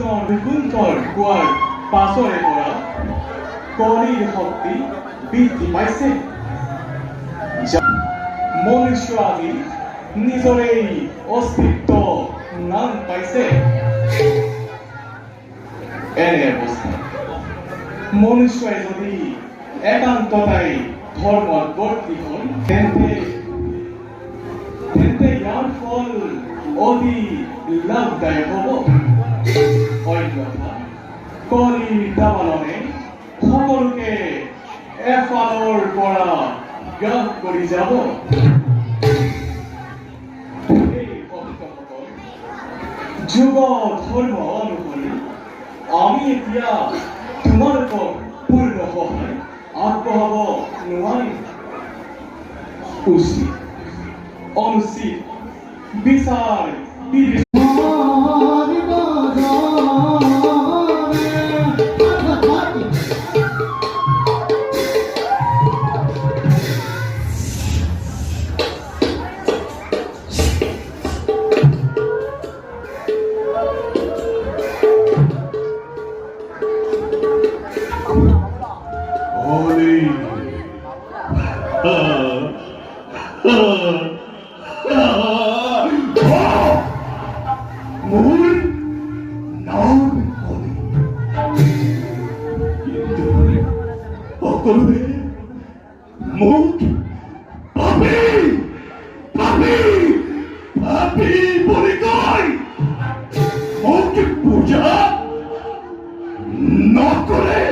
দুগুণতৰ কোৱাৰ পাছৰে পৰা কলিৰ শক্তি বৃদ্ধি পাইছে। মনুষ্য আজি নিজৰেই অস্তিত্ব নাম পাইছে। এনে অৱস্থাত মনুষ্যই যদি একান্ততাই ধৰ্মত বৰ্তি হ'ল তেন্তে ইয়াৰ ফল অতি লাভদায়ক হ'ব। অন্যথা কলিৰ দাবানলে সকলোকে এফালৰ পৰা গ্ৰাস কৰি যাব। যুগ ধৰ্ম অনুসৰি আমি এতিয়া তোমালোকক পূৰ্ণ সহায় আগবঢ়াব নোৱাৰিম। উচিত অনুচিত বিচাৰ সকলোৱে মোক পাপী পাপী পাপী বুলি কয়। মোক পূজা নকৰে।